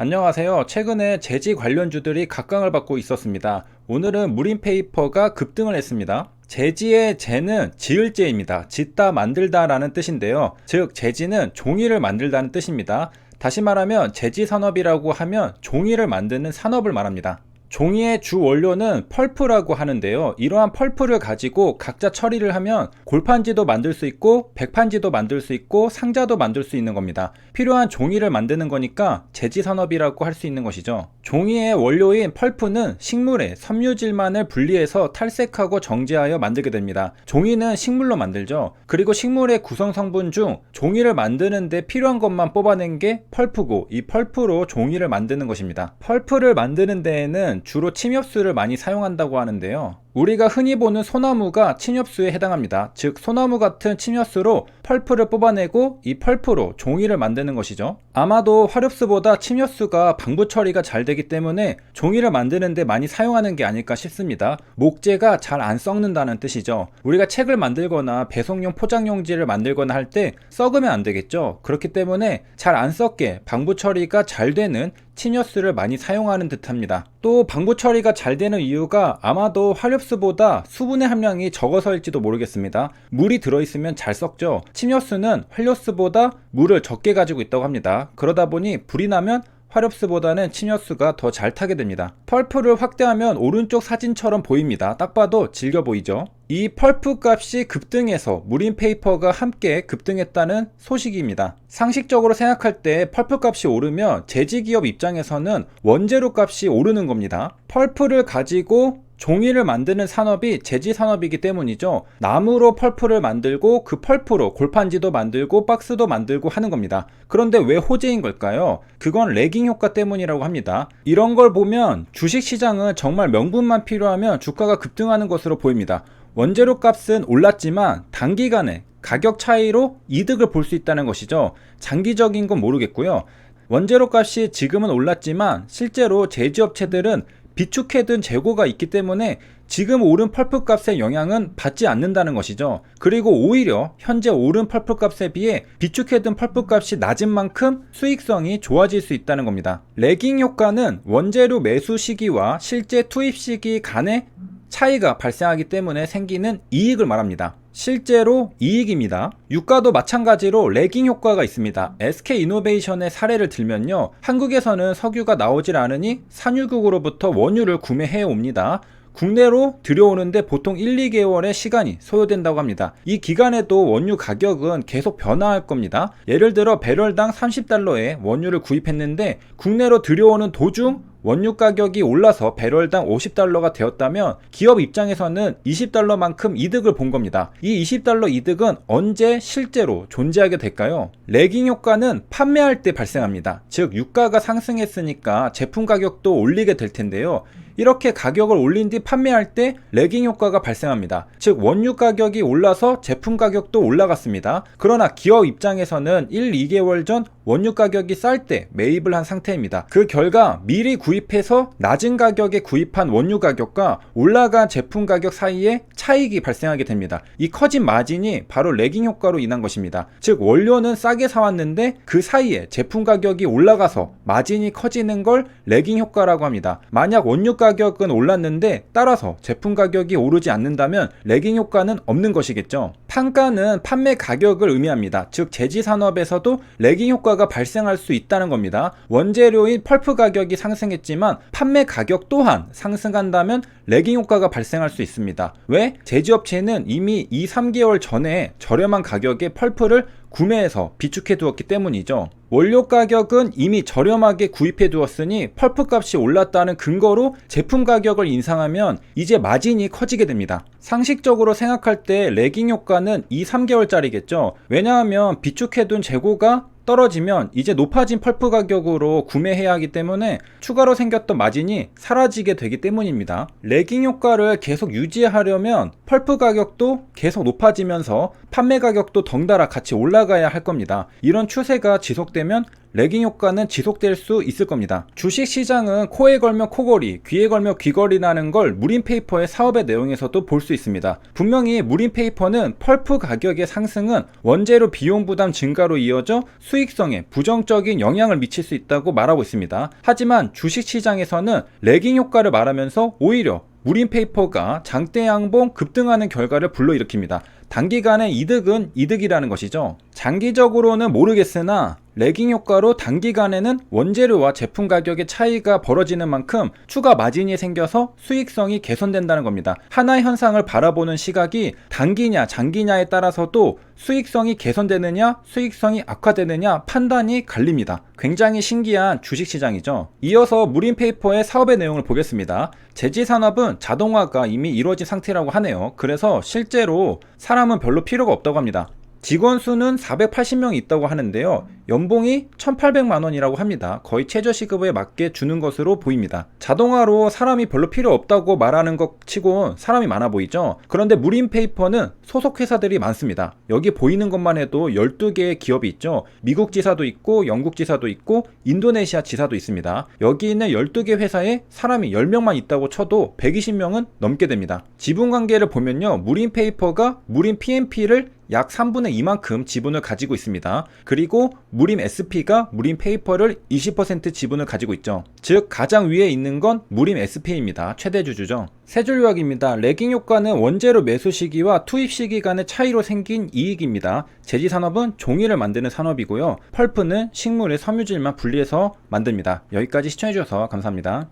안녕하세요. 최근에 제지 관련주들이 각광을 받고 있었습니다. 오늘은 무림페이퍼가 급등을 했습니다. 제지의 제는 지을제입니다. 짓다 만들다 라는 뜻인데요. 즉 제지는 종이를 만들다는 뜻입니다. 다시 말하면 제지산업이라고 하면 종이를 만드는 산업을 말합니다. 종이의 주 원료는 펄프라고 하는데요. 이러한 펄프를 가지고 각자 처리를 하면 골판지도 만들 수 있고 백판지도 만들 수 있고 상자도 만들 수 있는 겁니다. 필요한 종이를 만드는 거니까 제지산업이라고 할 수 있는 것이죠. 종이의 원료인 펄프는 식물의 섬유질만을 분리해서 탈색하고 정제하여 만들게 됩니다. 종이는 식물로 만들죠. 그리고 식물의 구성 성분 중 종이를 만드는 데 필요한 것만 뽑아낸 게 펄프고, 이 펄프로 종이를 만드는 것입니다. 펄프를 만드는 데에는 주로 침엽수를 많이 사용한다고 하는데요. 우리가 흔히 보는 소나무가 침엽수에 해당합니다. 즉 소나무 같은 침엽수로 펄프를 뽑아내고 이 펄프로 종이를 만드는 것이죠. 아마도 화렵수보다 침엽수가 방부 처리가 잘 되기 때문에 종이를 만드는 데 많이 사용하는 게 아닐까 싶습니다. 목재가 잘 안 썩는다는 뜻이죠. 우리가 책을 만들거나 배송용 포장용지를 만들거나 할 때 썩으면 안 되겠죠. 그렇기 때문에 잘 안 썩게 방부 처리가 잘 되는 침엽수를 많이 사용하는 듯합니다. 또 방부 처리가 잘 되는 이유가 아마도 화렵수보다 수분의 함량이 적어서일지도 모르겠습니다. 물이 들어있으면 잘 썩죠. 침엽수는 활료수보다 물을 적게 가지고 있다고 합니다. 그러다 보니 불이 나면 화렵수보다는 침엽수가 더 잘 타게 됩니다. 펄프를 확대하면 오른쪽 사진처럼 보입니다. 딱 봐도 질겨 보이죠? 이 펄프 값이 급등해서 무림페이퍼가 함께 급등했다는 소식입니다. 상식적으로 생각할 때 펄프 값이 오르면 제지기업 입장에서는 원재료 값이 오르는 겁니다. 펄프를 가지고 종이를 만드는 산업이 제지산업이기 때문이죠. 나무로 펄프를 만들고 그 펄프로 골판지도 만들고 박스도 만들고 하는 겁니다. 그런데 왜 호재인 걸까요? 그건 레깅 효과 때문이라고 합니다. 이런 걸 보면 주식시장은 정말 명분만 필요하면 주가가 급등하는 것으로 보입니다. 원재료 값은 올랐지만 단기간에 가격 차이로 이득을 볼 수 있다는 것이죠. 장기적인 건 모르겠고요. 원재료 값이 지금은 올랐지만 실제로 제지업체들은 비축해둔 재고가 있기 때문에 지금 오른 펄프 값의 영향은 받지 않는다는 것이죠. 그리고 오히려 현재 오른 펄프 값에 비해 비축해둔 펄프 값이 낮은 만큼 수익성이 좋아질 수 있다는 겁니다. 레깅 효과는 원재료 매수 시기와 실제 투입 시기 간의 차이가 발생하기 때문에 생기는 이익을 말합니다. 실제로 이익입니다. 유가도 마찬가지로 레깅 효과가 있습니다. SK이노베이션의 사례를 들면요, 한국에서는 석유가 나오질 않으니 산유국으로부터 원유를 구매해 옵니다. 국내로 들여오는데 보통 1, 2개월의 시간이 소요된다고 합니다. 이 기간에도 원유 가격은 계속 변화할 겁니다. 예를 들어 배럴당 30달러에 원유를 구입했는데 국내로 들여오는 도중 원유 가격이 올라서 배럴당 50달러가 되었다면 기업 입장에서는 20달러만큼 이득을 본 겁니다. 이 20달러 이득은 언제 실제로 존재하게 될까요? 레깅 효과는 판매할 때 발생합니다. 즉 유가가 상승했으니까 제품 가격도 올리게 될 텐데요. 이렇게 가격을 올린 뒤 판매할 때 레깅 효과가 발생합니다. 즉 원유 가격이 올라서 제품 가격도 올라갔습니다. 그러나 기업 입장에서는 1, 2개월 전 원유 가격이 쌀 때 매입을 한 상태입니다. 그 결과 미리 구입해서 낮은 가격에 구입한 원유 가격과 올라간 제품 가격 사이에 차익이 발생하게 됩니다. 이 커진 마진이 바로 레깅 효과로 인한 것입니다. 즉 원료는 싸게 사왔는데 그 사이에 제품 가격이 올라가서 마진이 커지는 걸 레깅 효과라고 합니다. 만약 원유 가격은 올랐는데 따라서 제품 가격이 오르지 않는다면 레깅 효과는 없는 것이겠죠. 판가는 판매 가격을 의미합니다. 즉 제지산업에서도 레깅 효과가 발생할 수 있다는 겁니다. 원재료인 펄프 가격이 상승했지만 판매 가격 또한 상승한다면 레깅 효과가 발생할 수 있습니다. 왜? 제지업체는 이미 2, 3개월 전에 저렴한 가격에 펄프를 구매해서 비축해 두었기 때문이죠. 원료 가격은 이미 저렴하게 구입해 두었으니 펄프 값이 올랐다는 근거로 제품 가격을 인상하면 이제 마진이 커지게 됩니다. 상식적으로 생각할 때 레깅 효과는 2, 3개월짜리겠죠. 왜냐하면 비축해 둔 재고가 떨어지면 이제 높아진 펄프 가격으로 구매해야 하기 때문에 추가로 생겼던 마진이 사라지게 되기 때문입니다. 레깅 효과를 계속 유지하려면 펄프 가격도 계속 높아지면서 판매 가격도 덩달아 같이 올라가야 할 겁니다. 이런 추세가 지속되면 레깅 효과는 지속될 수 있을 겁니다. 주식시장은 코에 걸면 코걸이, 귀에 걸면 귀걸이라는 걸 무림페이퍼의 사업의 내용에서도 볼 수 있습니다. 분명히 무림페이퍼는 펄프 가격의 상승은 원재료 비용 부담 증가로 이어져 수익성에 부정적인 영향을 미칠 수 있다고 말하고 있습니다. 하지만 주식시장에서는 레깅 효과를 말하면서 오히려 무림페이퍼가 장대 양봉 급등하는 결과를 불러일으킵니다. 단기간의 이득은 이득이라는 것이죠. 장기적으로는 모르겠으나 레깅 효과로 단기간에는 원재료와 제품 가격의 차이가 벌어지는 만큼 추가 마진이 생겨서 수익성이 개선된다는 겁니다. 하나의 현상을 바라보는 시각이 단기냐 장기냐에 따라서도 수익성이 개선되느냐 수익성이 악화되느냐 판단이 갈립니다. 굉장히 신기한 주식시장이죠. 이어서 무림페이퍼의 사업의 내용을 보겠습니다. 제지산업은 자동화가 이미 이루어진 상태라고 하네요. 그래서 실제로 사람은 별로 필요가 없다고 합니다. 직원 수는 480명이 있다고 하는데요. 연봉이 1,800만 원이라고 합니다. 거의 최저시급에 맞게 주는 것으로 보입니다. 자동화로 사람이 별로 필요 없다고 말하는 것 치곤 사람이 많아 보이죠. 그런데 무림페이퍼는 소속 회사들이 많습니다. 여기 보이는 것만 해도 12개의 기업이 있죠. 미국 지사도 있고 영국 지사도 있고 인도네시아 지사도 있습니다. 여기 있는 12개 회사에 사람이 10명만 있다고 쳐도 120명은 넘게 됩니다. 지분관계를 보면요. 무림페이퍼가 무림 PMP를 약 3분의 2만큼 지분을 가지고 있습니다. 그리고 무림 SP가 무림 페이퍼를 20% 지분을 가지고 있죠. 즉 가장 위에 있는 건 무림 SP입니다. 최대 주주죠. 세 줄 요약입니다. 레깅 효과는 원재료 매수 시기와 투입 시기 간의 차이로 생긴 이익입니다. 제지산업은 종이를 만드는 산업이고요. 펄프는 식물의 섬유질만 분리해서 만듭니다. 여기까지 시청해주셔서 감사합니다.